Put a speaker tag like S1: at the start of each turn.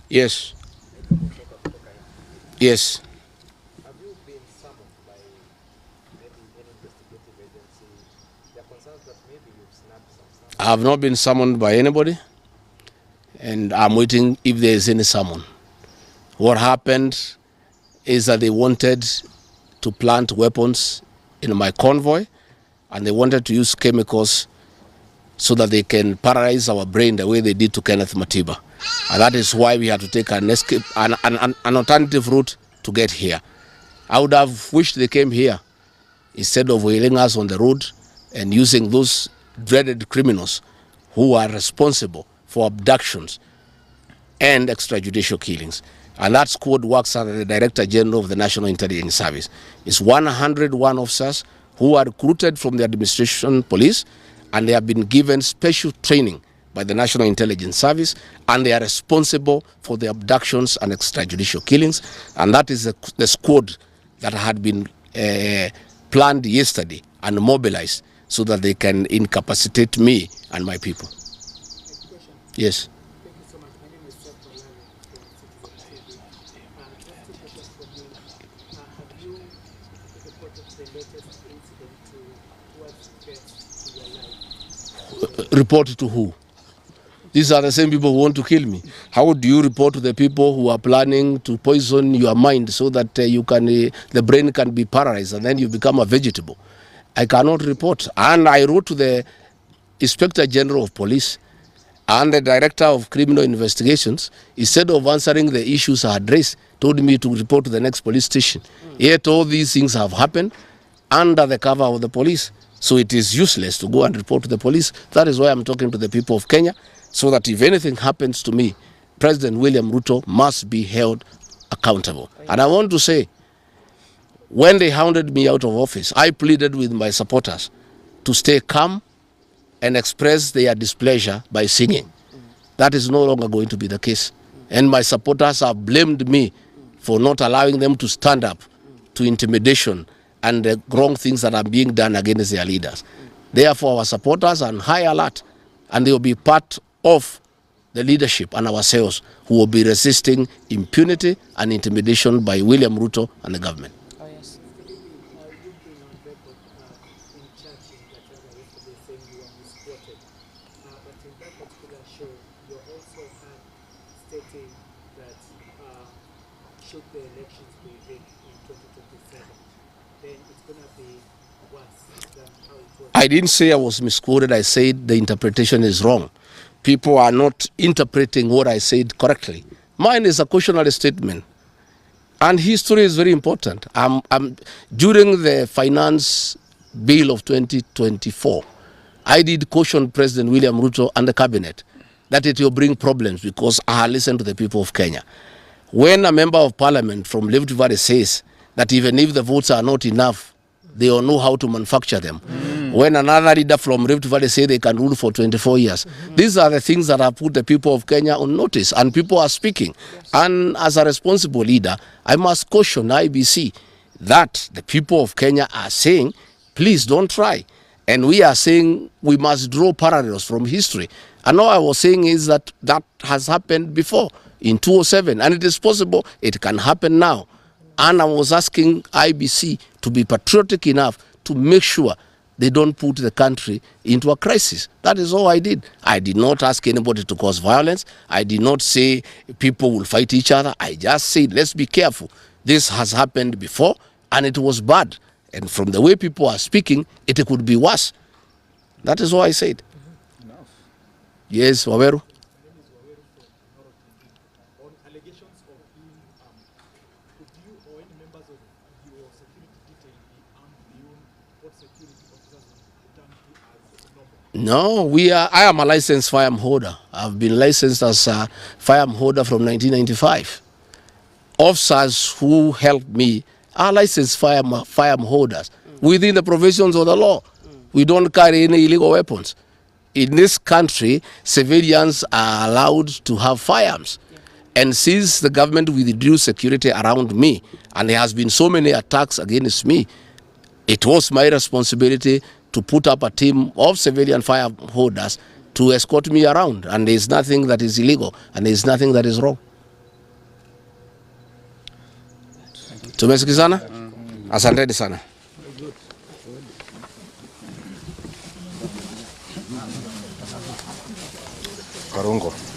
S1: Yes. Yes.
S2: Have you been summoned by maybe any investigative agency? There are concerns that maybe you've snapped some
S1: I
S2: samples.
S1: have not been summoned by anybody, and I'm waiting if there is any summon. What happened is that they wanted to plant weapons in my convoy, and they wanted to use chemicals so that they can paralyze our brain the way they did to Kenneth Matiba. And that is why we had to take an escape, an alternative route to get here. I would have wished they came here instead of wailing us on the road and using those dreaded criminals who are responsible for abductions and extrajudicial killings. And that squad works under the Director General of the National Intelligence Service. It's 101 officers who are recruited from the administration police, and they have been given special training by the National Intelligence Service, and they are responsible for the abductions and extrajudicial killings. And that is the squad that had been planned yesterday and mobilized so that they can incapacitate me and my people. Yes.
S3: Thank you so much. My name is Seth Malari from Citizen TV. Just two questions from me. Have you reported the latest incident towards threats to your life?
S1: Report to who? These are the same people who want to kill me. How do you report to the people who are planning to poison your mind so that the brain can be paralyzed and then you become a vegetable? I cannot report. And I wrote to the Inspector General of Police and the Director of Criminal Investigations. Instead of answering the issues I had raised, told me to report to the next police station. Yet all these things have happened under the cover of the police. So it is useless to go and report to the police. That is why I'm talking to the people of Kenya, so that if anything happens to me, President William Ruto must be held accountable. And I want to say, when they hounded me out of office, I pleaded with my supporters to stay calm and express their displeasure by singing. That is no longer going to be the case. And my supporters have blamed me for not allowing them to stand up to intimidation and the wrong things that are being done against their leaders. Therefore, our supporters are on high alert, and they will be part of the leadership and ourselves who will be resisting impunity and intimidation by William Ruto and the government.
S3: Oh, yes. You've been on record in church in Gachagua yesterday saying you were misquoted. But in that particular show, you also had stating that should the elections be rigged in 2027, then it's going to be worse than how it was.
S1: I didn't say I was misquoted. I said the interpretation is wrong. People are not interpreting what I said correctly. Mine is a cautionary statement. And history is very important. During the finance bill of 2024, I did caution President William Ruto and the cabinet that it will bring problems because I listened to the people of Kenya. When a member of parliament from Rift Valley says that even if the votes are not enough, they will know how to manufacture them. When another leader from Rift Valley say they can rule for 24 years. These are the things that have put the people of Kenya on notice, and people are speaking. Yes. And as a responsible leader, I must caution IBC that the people of Kenya are saying, please don't try. And we are saying we must draw parallels from history. And all I was saying is that that has happened before in 2007, and it is possible it can happen now. And I was asking IBC to be patriotic enough to make sure they don't put the country into a crisis. That is all I did. I did not ask anybody to cause violence. I did not say people will fight each other. I just said, let's be careful. This has happened before, and it was bad. And from the way people are speaking, it could be worse. That is all I said.
S2: Enough.
S1: Yes, Waweru.
S4: On allegations of being could you or any members of your security detail be armed beyond what security officers would return to as normal?
S1: No, I am a licensed firearm holder. I've been licensed as a firearm holder from 1995. Officers who helped me are licensed firearm holders within the provisions of the law. We don't carry any illegal weapons. In this country, civilians are allowed to have firearms. And since the government withdrew security around me, and there has been so many attacks against me, it was my responsibility to put up a team of civilian firearm holders to escort me around, and there is nothing that is illegal and there is nothing that is wrong. Tumesikizana? Asanteni sana. Karungo.